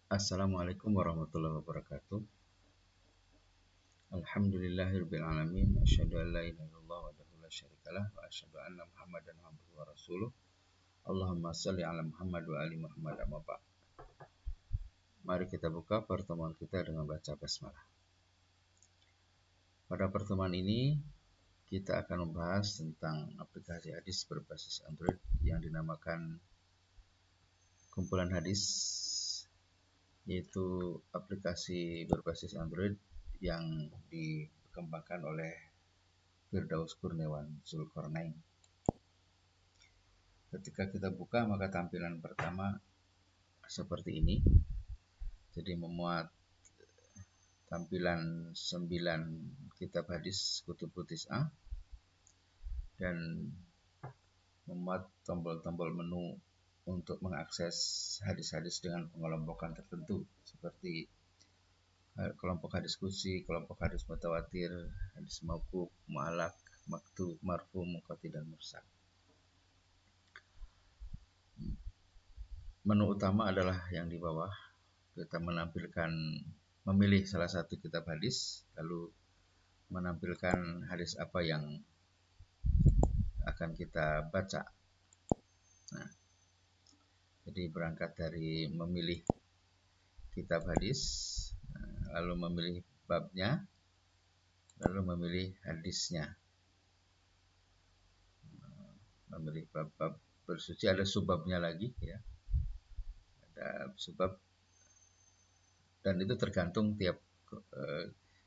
Assalamualaikum warahmatullahi wabarakatuh. Alhamdulillahirabbil alamin. Asyhadu an la ilaha illallah wahdahu la syarikalah wa asyhadu anna Muhammadan abduhu wa rasuluh. Allahumma shalli ala Muhammad wa ali Muhammad amma ba'd. Mari kita buka pertemuan kita dengan baca basmalah. Pada pertemuan ini kita akan membahas tentang aplikasi hadis berbasis Android yang dinamakan kumpulan hadis, yaitu aplikasi berbasis Android yang dikembangkan oleh Firdaus Kurniawan Zulkarnain. Ketika kita buka, maka tampilan pertama seperti ini. Jadi memuat tampilan 9 kitab hadis Kutubut Tis'ah dan memuat tombol-tombol menu untuk mengakses hadis-hadis dengan pengelompokan tertentu seperti kelompok hadis qudsi, kelompok hadis mutawatir, hadis mauquf, mu'allaq, maktub, marfu, munqati dan mursal. Menu utama adalah yang di bawah. Kita memilih salah satu kitab hadis, lalu menampilkan hadis apa yang akan kita baca. Nah, jadi berangkat dari memilih kitab hadis, lalu memilih babnya, lalu memilih hadisnya. Memilih bab-bab bersuci, ada subbabnya lagi ya. Ada subbab dan itu tergantung tiap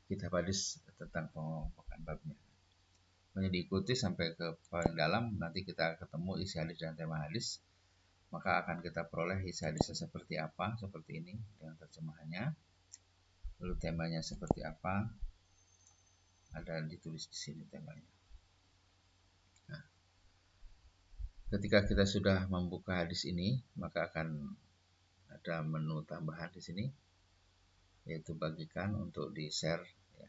kitab hadis tentang pengelompokan babnya. Hanya diikuti sampai ke paling dalam, nanti kita ketemu isi hadis dan tema hadis, maka akan kita peroleh isi hadisnya seperti apa, seperti ini dengan terjemahannya, lalu temanya seperti apa, ada ditulis di sini temanya. Nah, ketika kita sudah membuka hadis ini, maka akan ada menu tambahan di sini, yaitu bagikan untuk di-share ya,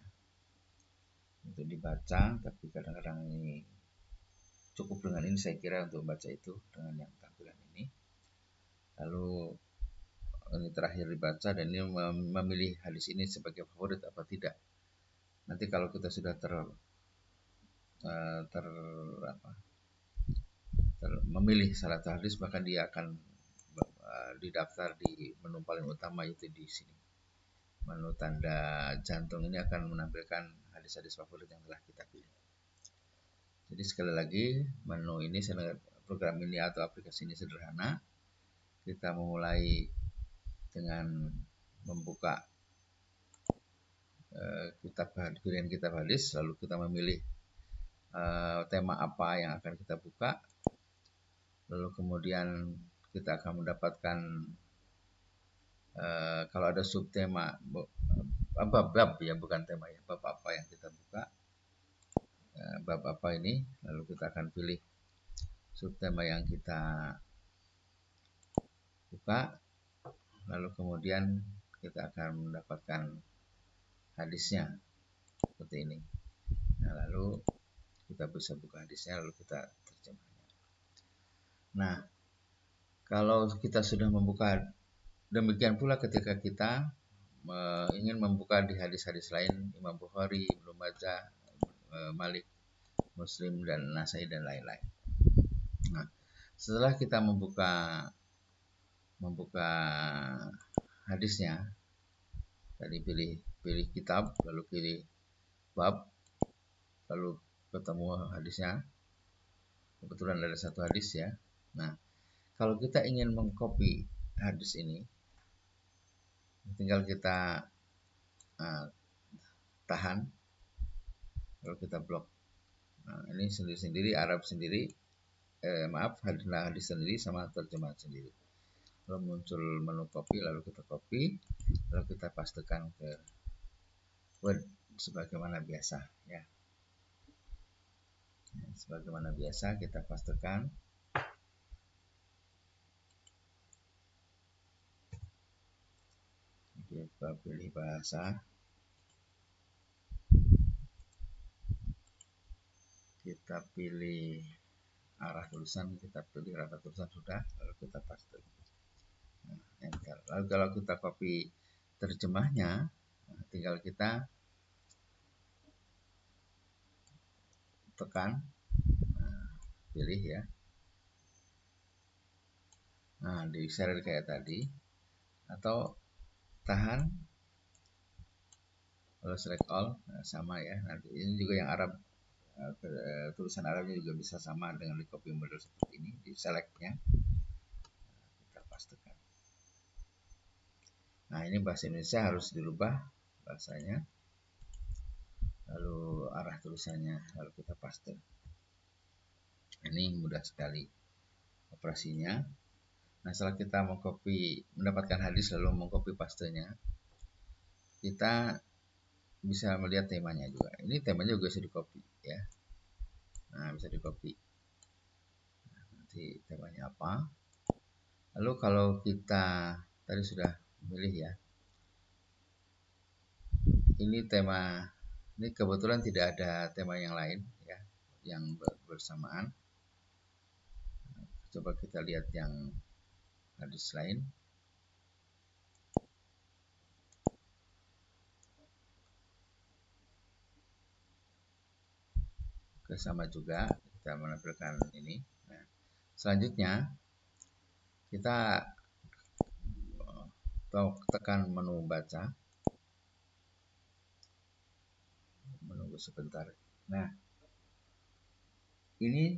untuk dibaca. Tapi kadang-kadang ini cukup dengan ini saya kira untuk baca itu dengan yang tampilan ini. Lalu ini terakhir dibaca dan ini memilih hadis ini sebagai favorit apa tidak. Nanti kalau kita sudah memilih salah satu hadis, maka dia akan didaftar di menu paling utama, yaitu di sini. Menu tanda jantung ini akan menampilkan hadis-hadis favorit yang telah kita pilih. Jadi sekali lagi, menu ini, program ini atau aplikasi ini sederhana. Kita memulai dengan membuka pilihan kitab hadis, lalu kita memilih tema apa yang akan kita buka, lalu kemudian kita akan mendapatkan kalau ada subtema, bab ya, bukan tema ya, bab apa yang kita buka, bab apa ini, lalu kita akan pilih subtema yang kita buka, lalu kemudian kita akan mendapatkan hadisnya seperti ini. Nah, lalu kita bisa buka hadisnya, lalu kita terjemahnya. Nah, kalau kita sudah membuka, demikian pula ketika kita ingin membuka di hadis-hadis lain, Imam Bukhari, Ibnu Majah, Malik, Muslim, dan Nasai, dan lain-lain. Nah, setelah kita membuka hadisnya, tadi pilih kitab, lalu pilih bab, lalu ketemu hadisnya. Kebetulan ada satu hadis ya. Nah, kalau kita ingin mengcopy hadis ini, tinggal kita tahan, lalu kita blok. Nah, ini sendiri-sendiri, Arab sendiri, hadis sendiri sama terjemahan sendiri. Lalu muncul menu copy, lalu kita copy, lalu kita pastekan ke Word sebagaimana biasa ya. Sebagaimana biasa kita pastekan. Kita pilih bahasa, kita pilih arah tulisan, kita pilih rata tulisan sudah, lalu kita paste. Nah, enter. Lalu kalau kita copy terjemahnya, tinggal kita tekan, pilih ya. Nah, di share kayak tadi, atau tahan, kalau select all, sama ya. Nanti ini juga yang Arab, tulisan Arabnya juga bisa sama dengan di copy model seperti ini. Di selectnya kita pastikan. Nah, ini bahasa Indonesia harus dirubah bahasanya, lalu arah tulisannya, lalu kita paste. Ini mudah sekali operasinya. Nah, setelah kita mendapatkan hadis lalu mengcopy pastenya, kita bisa melihat temanya juga. Ini temanya juga bisa di copy ya. Nah, bisa di copy. Nah, nanti temanya apa? Lalu kalau kita tadi sudah pilih ya. Ini tema, ini kebetulan tidak ada tema yang lain ya, yang bersamaan. Coba kita lihat yang hadis lain. Sama juga kita menampilkan ini. Nah, selanjutnya kita tekan menu baca, menunggu sebentar. Nah, ini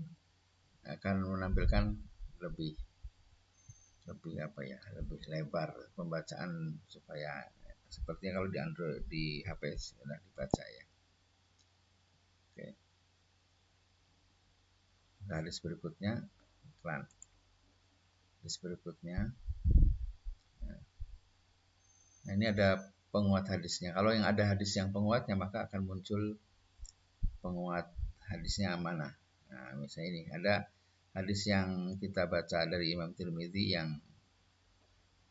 akan menampilkan lebih apa ya, lebih lebar pembacaan supaya sepertinya kalau di Android, di HP sudah dibaca ya. Oke. Nah, hadis berikutnya iklan. Hadis berikutnya. Nah, ini ada penguat hadisnya. Kalau yang ada hadis yang penguatnya, maka akan muncul penguat hadisnya mana. Nah, misalnya ini ada hadis yang kita baca dari Imam Tirmidzi yang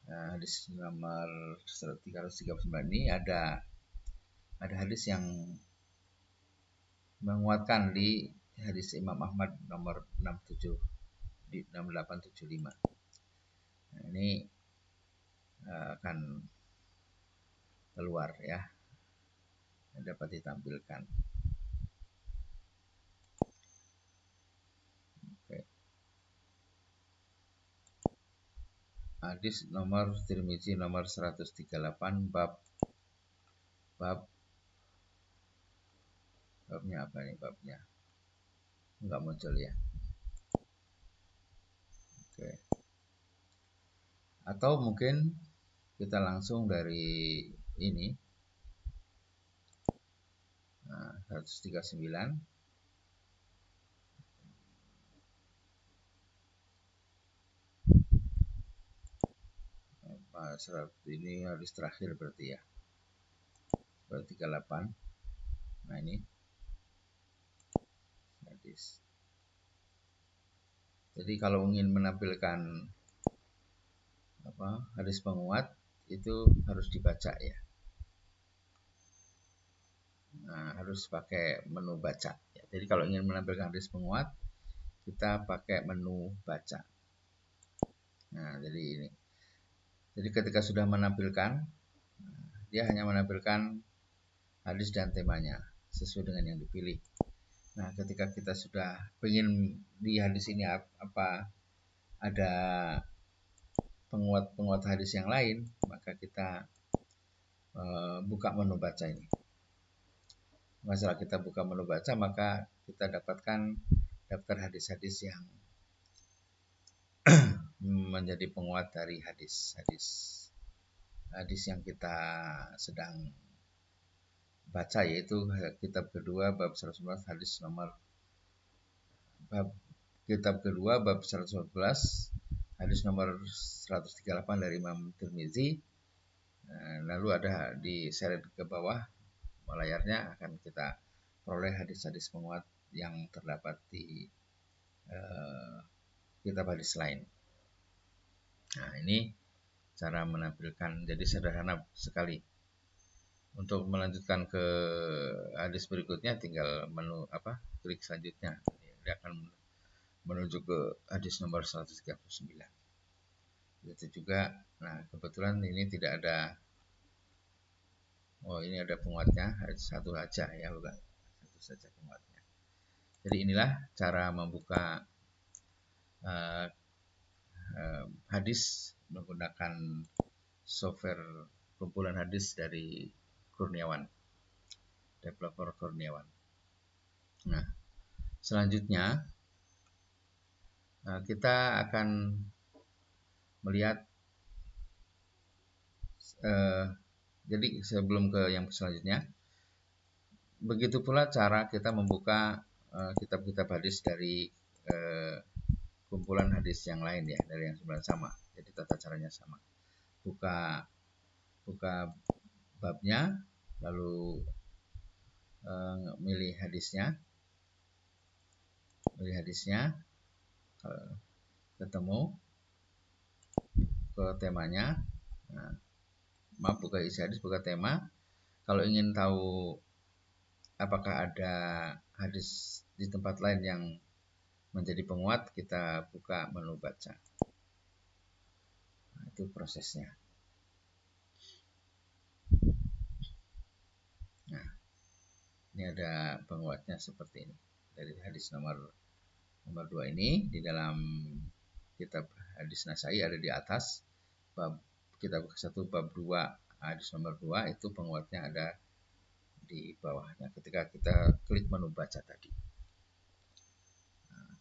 hadis nomor 339 ini ada hadis yang menguatkan di hadis Imam Ahmad nomor 67 di 6875. Nah, ini akan keluar ya, dapat ditampilkan. Oke. Hadis nomor Tirmizi nomor 138 babnya apa nih, babnya nggak muncul ya. Oke. Atau mungkin kita langsung dari ini, nah, 139 ini hadis terakhir berarti ya, 38. Nah, ini hadis. Jadi kalau ingin menampilkan hadis penguat itu harus dibaca ya. Nah, harus pakai menu baca ya. Jadi kalau ingin menampilkan hadis penguat, kita pakai menu baca. Nah, jadi ini. Jadi ketika sudah menampilkan, dia hanya menampilkan hadis dan temanya sesuai dengan yang dipilih. Nah, ketika kita sudah ingin di hadis ini apa ada penguat hadis yang lain, maka kita buka menu baca ini. Masalah kita buka menu baca, maka kita dapatkan daftar hadis-hadis yang menjadi penguat dari hadis yang kita sedang baca, yaitu kitab kedua bab 111 hadis nomor kitab kedua bab 111 hadis nomor 138 dari Imam Tirmizi. Lalu ada di seret ke bawah layarnya akan kita peroleh hadis-hadis penguat yang terdapat di kitab hadis lain. Nah, ini cara menampilkan, jadi sederhana sekali. Untuk melanjutkan ke hadis berikutnya tinggal klik selanjutnya. Dia akan menuju ke hadis nomor 139. Begitu juga. Nah, kebetulan ini tidak ada. Oh, ini ada penguatnya, satu saja ya, bukan satu saja penguatnya. Jadi inilah cara membuka uh, hadis menggunakan software kumpulan hadis dari Kurniawan, developer Kurniawan. Nah, selanjutnya kita akan melihat jadi sebelum ke yang selanjutnya, begitu pula cara kita membuka kitab-kitab hadis dari kumpulan hadis yang lain ya, dari yang sebenarnya sama. Jadi tata caranya sama. Buka babnya, lalu milih hadisnya, ketemu ke temanya. Nah, maaf, buka isi hadis, buka tema. Kalau ingin tahu apakah ada hadis di tempat lain yang menjadi penguat, kita buka menu baca. Nah, itu prosesnya. Nah, ini ada penguatnya seperti ini. Dari hadis nomor 2 ini di dalam kitab hadis Nasai ada di atas, bab kitab ke-1 bab 2 hadis nomor 2 itu penguatnya ada di bawahnya ketika kita klik menu baca tadi. Nah,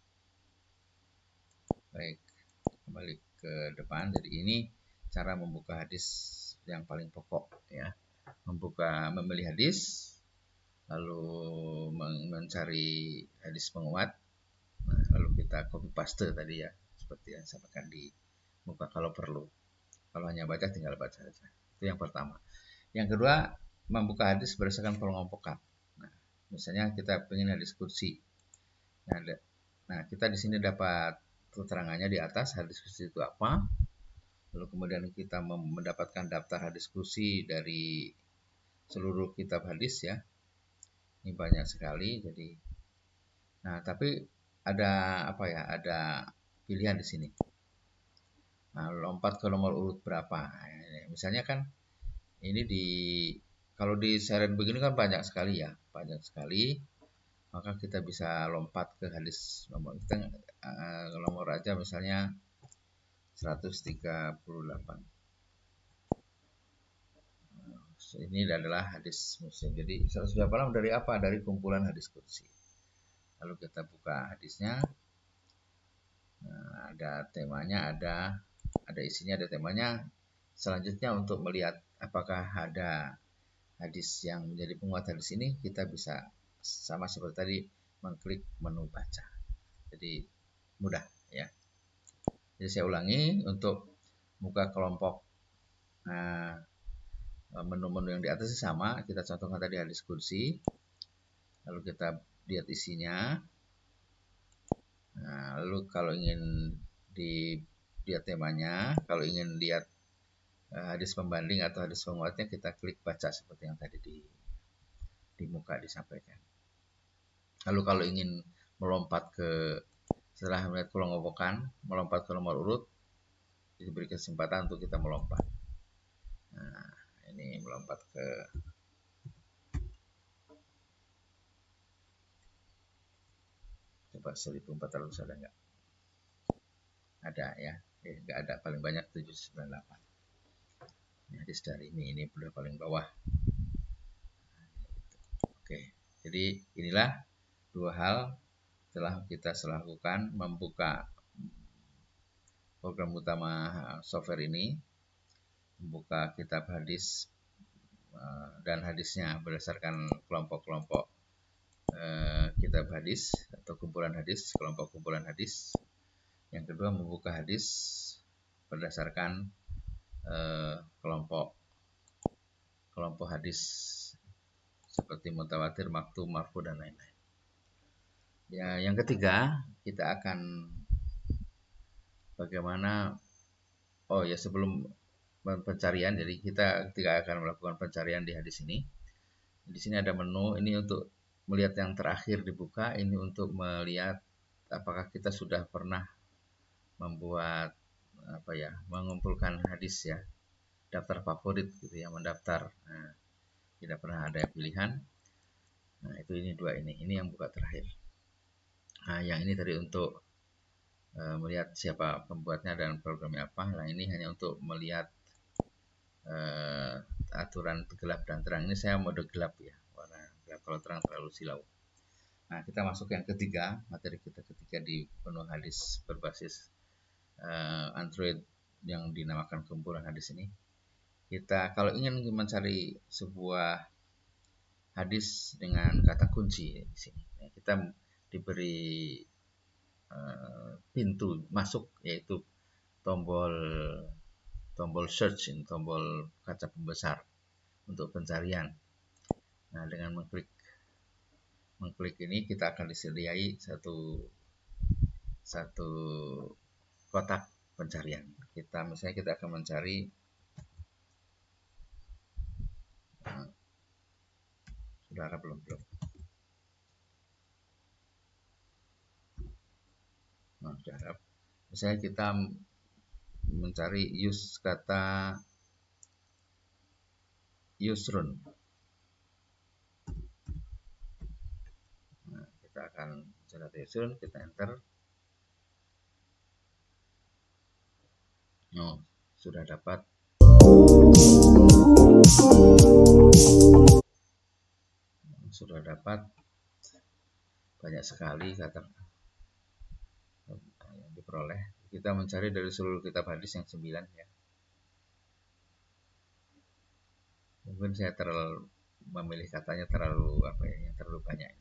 baik, kembali ke depan. Jadi ini cara membuka hadis yang paling pokok ya. Memilih hadis, lalu mencari hadis penguat. Nah, lalu kita copy paste tadi ya, seperti yang saya sampaikan di muka kalau perlu. Kalau hanya baca tinggal baca saja. Itu yang pertama. Yang kedua, membuka hadis berdasarkan pengelompokan. Nah, misalnya kita ingin hadis kursi. Nah, kita di sini dapat keterangannya di atas hadis kursi itu apa. Lalu kemudian kita mendapatkan daftar hadis kursi dari seluruh kitab hadis ya. Ini banyak sekali. Jadi, nah tapi ada apa ya? Ada pilihan di sini. Nah, lompat ke nomor urut berapa? Nah, misalnya kan ini kalau di seret begini kan banyak sekali ya, banyak sekali. Maka kita bisa lompat ke hadis nomor kita nomor aja misalnya 138. Ini adalah hadis muslim. Jadi 138 dari apa? Dari kumpulan hadis kursi. Lalu kita buka hadisnya. Nah, ada temanya, ada isinya, ada temanya. Selanjutnya untuk melihat apakah ada hadis yang menjadi penguat hadis ini, kita bisa sama seperti tadi mengklik menu baca. Jadi mudah ya. Jadi saya ulangi, untuk buka kelompok menu-menu yang di atas sama. Kita contohkan tadi hadis kursi. Lalu kita lihat isinya. Nah, lalu kalau ingin lihat temanya, kalau ingin lihat hadis pembanding atau hadis penguatnya, kita klik baca seperti yang tadi di muka disampaikan. Lalu kalau ingin melompat setelah melihat kelompokan, melompat ke nomor urut, diberi kesempatan untuk kita melompat. Nah, ini melompat ke coba 1400 ada nggak? Ada ya, nggak ada, paling banyak 798. Ini hadis dari ini udah paling bawah. Oke, jadi inilah dua hal telah kita lakukan membuka program utama software ini, membuka kitab hadis dan hadisnya berdasarkan kelompok-kelompok kitab hadis atau kumpulan hadis, kelompok kumpulan hadis. Yang kedua, membuka hadis berdasarkan kelompok hadis seperti mutawatir, maqtu, marfu dan lain-lain. Ya, yang ketiga, kita akan bagaimana sebelum pencarian, jadi kita akan melakukan pencarian di hadis ini. Di sini ada menu, ini untuk melihat yang terakhir dibuka, ini untuk melihat apakah kita sudah pernah membuat mengumpulkan hadis ya, daftar favorit gitu ya, mendaftar. Nah, tidak pernah ada pilihan. Nah, itu ini dua ini yang buka terakhir. Nah, yang ini tadi untuk melihat siapa pembuatnya dan programnya apa. Nah, ini hanya untuk melihat aturan gelap dan terang. Ini saya mode gelap ya, warna gelap, kalau terang terlalu silau. Nah, kita masuk yang ketiga, materi kita ketiga di penuh hadis berbasis Android yang dinamakan kumpulan hadis ini. Kita kalau ingin mencari sebuah hadis dengan kata kunci di sini, kita diberi pintu masuk, yaitu tombol search, tombol kaca pembesar untuk pencarian. Nah, dengan mengklik ini kita akan disediai satu kotak pencarian. Misalnya kita akan mencari saudara belum. Nah, saudara, misalnya kita mencari kata Yusrun. Nah, kita akan mencari Yusrun, kita enter. Oh, sudah dapat. Banyak sekali kata yang diperoleh. Kita mencari dari seluruh kitab hadis yang 9 ya. Mungkin saya memilih katanya terlalu yang terlalu banyak.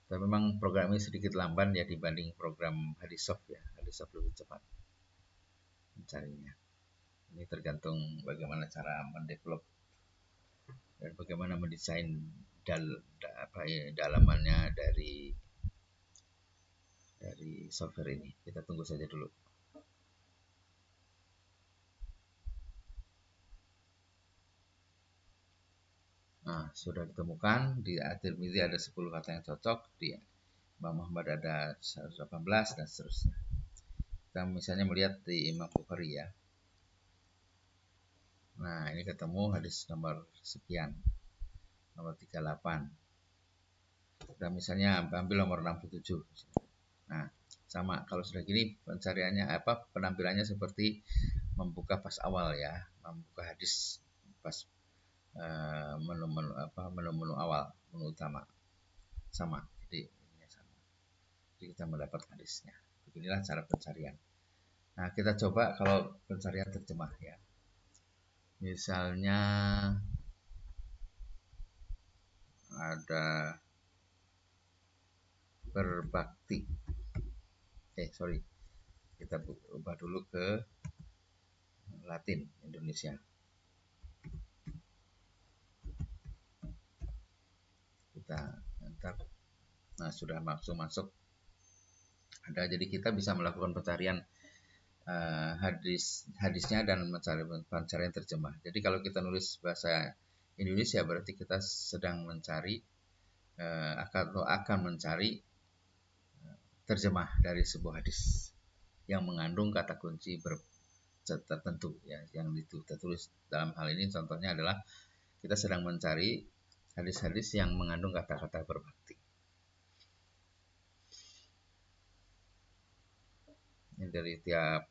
Tapi memang program ini sedikit lamban ya dibanding program Hadissoft ya. Hadissoft lebih cepat mencarinya. Ini tergantung bagaimana cara mendevelop dan bagaimana mendesain dalamannya dari software ini. Kita tunggu saja dulu. Nah, sudah ditemukan di At-Tirmidzi ada 10 kata yang cocok, di Imam Muhammad ada 118 dan seterusnya. Kita misalnya melihat di Imam Bukhari ya. Nah, ini ketemu hadis nomor sekian, nomor 38. Kita misalnya ambil nomor 67. Nah, sama, kalau sudah gini pencariannya penampilannya seperti membuka pas awal ya, membuka hadis pas menu awal, menu utama. Sama. Jadi ini sama. Jadi kita mendapat hadisnya. Beginilah cara pencarian. Nah, kita coba kalau pencarian terjemah ya. Misalnya ada berbakti. Kita ubah dulu ke Latin Indonesia. Kita enter. Nah, sudah masuk. Ada, jadi kita bisa melakukan pencarian hadisnya dan pencarian terjemah. Jadi kalau kita nulis bahasa Indonesia berarti kita sedang mencari akan mencari terjemah dari sebuah hadis yang mengandung kata kunci tertentu ya, yang tertulis. Dalam hal ini contohnya adalah kita sedang mencari hadis-hadis yang mengandung kata-kata berbakti. Ini dari tiap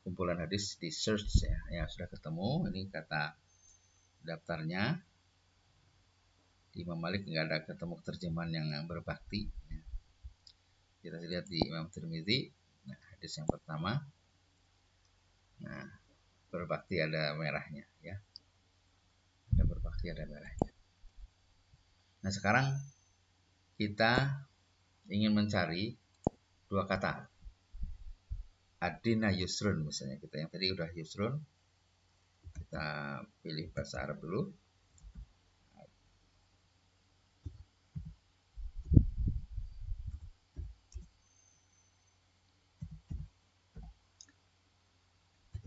kumpulan hadis di search ya sudah ketemu. Ini kata daftarnya. Di Imam Malik nggak ada ketemu terjemahan yang berbakti ya. Kita lihat di Imam Tirmidzi. Nah, hadis yang pertama, nah berbakti ada merahnya ya, ada berbakti ada merahnya. Nah, sekarang kita ingin mencari dua kata, Adina Yusrun misalnya. Kita yang tadi udah Yusrun, kita pilih bahasa Arab dulu.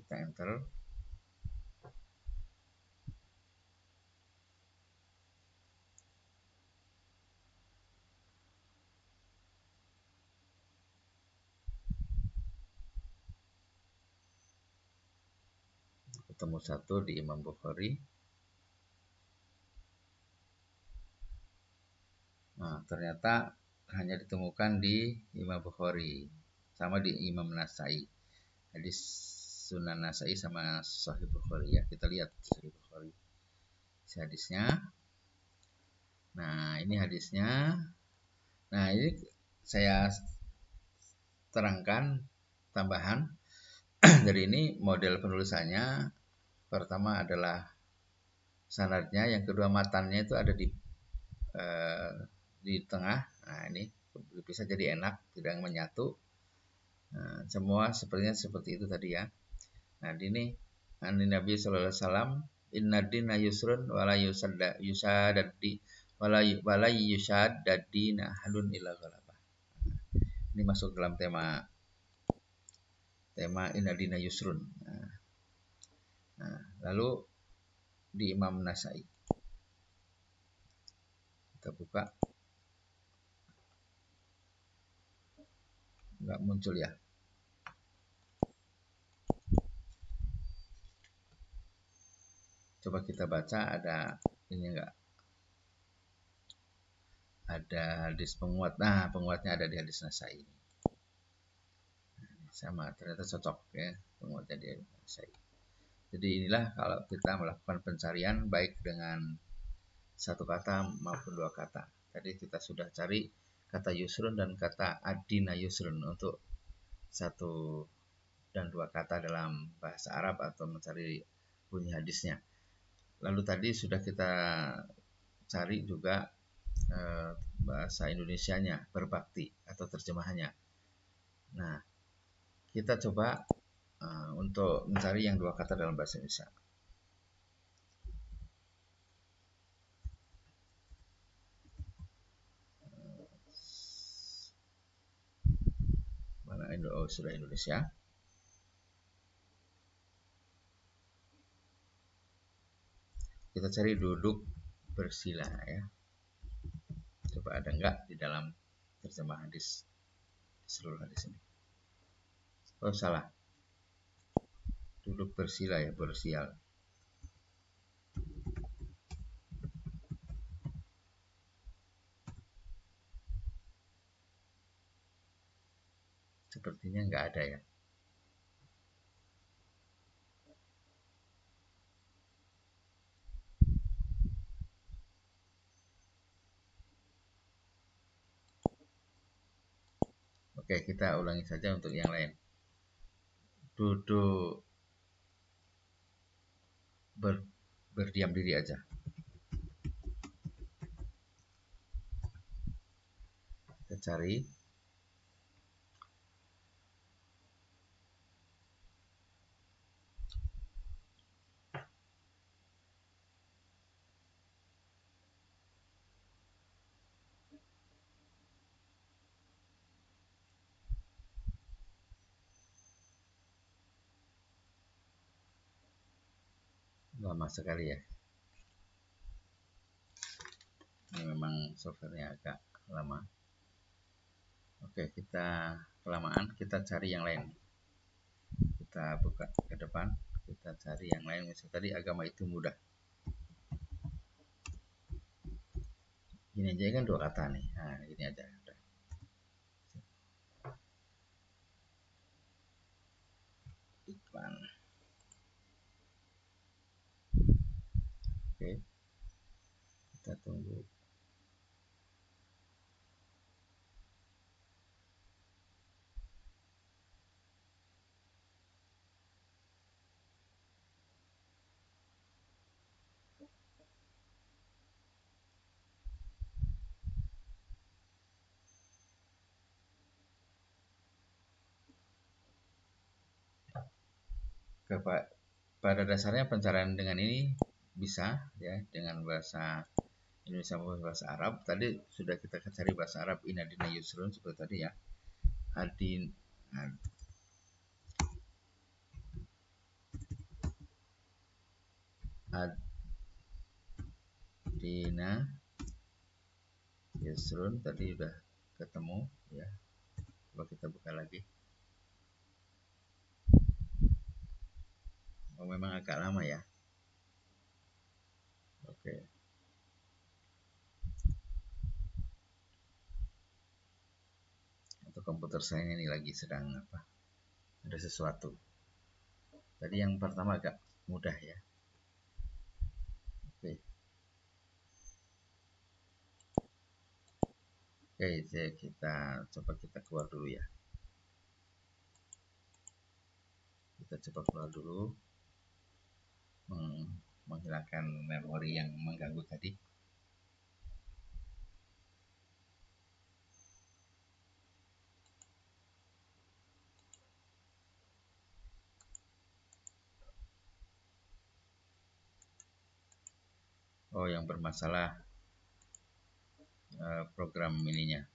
Kita enter. ketemu satu di Imam Bukhari. Nah, ternyata hanya ditemukan di Imam Bukhari sama di Imam Nasai. Hadis Sunan Nasai sama Sahih Bukhari ya. Kita lihat Sahih Bukhari. Hadisnya. Nah, ini hadisnya. Nah, ini saya terangkan tambahan dari ini model penulisannya. Pertama adalah sanadnya, yang kedua matannya itu ada di tengah. Nah, ini bisa jadi enak, tidak menyatu. Nah, semua sepertinya seperti itu tadi ya. Nah, ini Nabi sallallahu alaihi wasallam, inna dina yusrun wala yusadaddi wala yusadadina hadun illa ghalabah. Ini masuk dalam tema inna dina yusrun. Nah, lalu di Imam Nasai. Kita buka. Enggak muncul ya. Coba kita baca, ada ini enggak? Ada hadis penguat. Nah, penguatnya ada di hadis Nasai. Sama, ternyata cocok ya penguatnya di hadis Nasai. Jadi inilah kalau kita melakukan pencarian baik dengan satu kata maupun dua kata. Tadi kita sudah cari kata yusrun dan kata adina yusrun untuk satu dan dua kata dalam bahasa Arab atau mencari bunyi hadisnya. Lalu tadi sudah kita cari juga bahasa Indonesianya, berbakti atau terjemahannya. Nah, kita coba untuk mencari yang dua kata dalam bahasa Indonesia. Mana sudah Indonesia. Kita cari duduk bersila ya. Coba ada enggak di dalam terjemahan hadis, seluruh hadis ini. Oh, salah. Duduk bersila ya, bersial. Sepertinya enggak ada ya. Oke, kita ulangi saja untuk yang lain. Duduk berdiam diri aja. Kita cari. Lama sekali ya. Ini memang softwarenya agak lama. Oke, kita kelamaan, kita cari yang lain. Kita buka ke depan, kita cari yang lain. Misalnya tadi agama itu mudah. Gini aja kan dua kata nih. Nah, gini aja. Iklan. Oke. Kita tunggu. Pada dasarnya pencarian dengan ini bisa ya, dengan bahasa Indonesia maupun bahasa Arab. Tadi sudah kita cari bahasa Arab, inadina yusrun seperti tadi ya. Adin adina yusrun tadi sudah ketemu ya. Coba kita buka lagi. Oh, memang agak lama ya. Oke. Atau komputer saya ini lagi sedang apa? Ada sesuatu. Tadi yang pertama agak mudah ya. Oke. Oke, kita coba kita keluar dulu ya. Kita coba keluar dulu. Menghilangkan memori yang mengganggu tadi. Oh, yang bermasalah program ininya.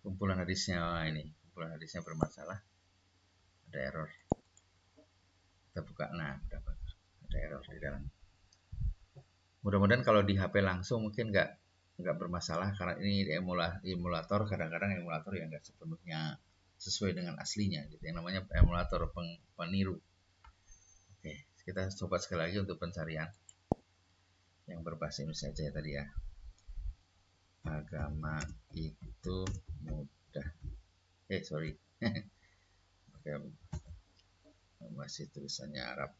Kumpulan hadisnya ini. Kumpulan hadisnya bermasalah. Ada error. Kita buka. Nah, dapat. Ada error di dalam. Mudah-mudahan kalau di HP langsung mungkin nggak bermasalah karena ini di emulator, kadang-kadang emulator yang nggak sepenuhnya sesuai dengan aslinya gitu. Yang namanya emulator peniru. Oke, kita coba sekali lagi untuk pencarian yang berbahasa Indonesia saja tadi ya. Agama itu mudah. Sorry. Oke, masih tulisannya Arab.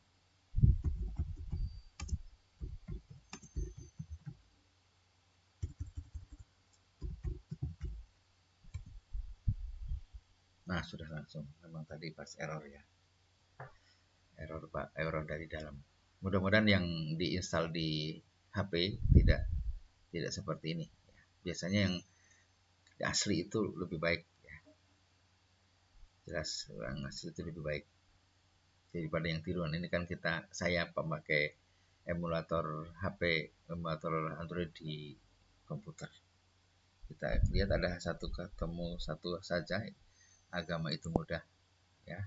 Nah, sudah langsung. Memang tadi pas error ya. Error dari dalam. Mudah-mudahan yang diinstal di HP tidak seperti ini. Biasanya yang asli itu lebih baik ya. Jelas yang asli itu lebih baik daripada yang tiruan. Ini kan saya pemakai emulator HP, emulator Android di komputer. Kita lihat ada ketemu satu saja, agama itu mudah ya.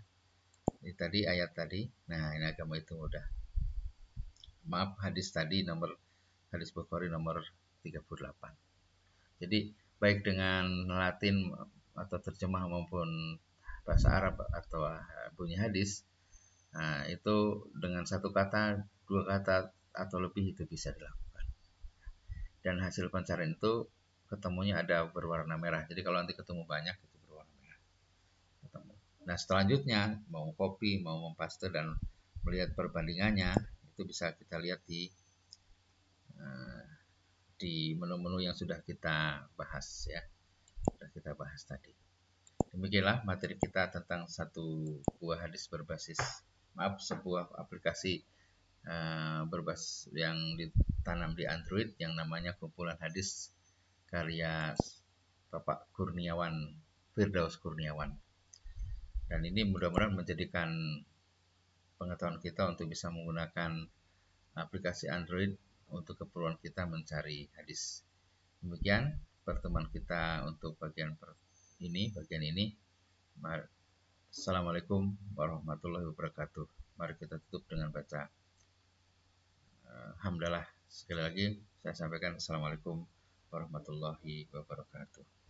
Ini tadi ayat tadi. Nah, ini agama itu mudah. Maaf, hadis Bukhari nomor 38. Jadi baik dengan Latin atau terjemah maupun bahasa Arab atau bunyi hadis, nah, itu dengan satu kata, dua kata atau lebih itu bisa dilakukan. Dan hasil pencarian itu ketemunya ada berwarna merah. Jadi kalau nanti ketemu banyak itu berwarna merah. Ketemu. Nah, selanjutnya mau copy, mau mempaste dan melihat perbandingannya itu bisa kita lihat eh, di menu-menu yang sudah kita bahas ya. Sudah kita bahas tadi. Demikianlah materi kita tentang satu buah hadis sebuah aplikasi berbasis yang ditanam di Android yang namanya kumpulan hadis karya Bapak Kurniawan, Firdaus Kurniawan. Dan ini mudah-mudahan menjadikan pengetahuan kita untuk bisa menggunakan aplikasi Android untuk keperluan kita mencari hadis. Demikian pertemuan kita untuk bagian ini. Assalamualaikum warahmatullahi wabarakatuh. Mari kita tutup dengan baca hamdalah. Sekali lagi saya sampaikan assalamualaikum warahmatullahi wabarakatuh.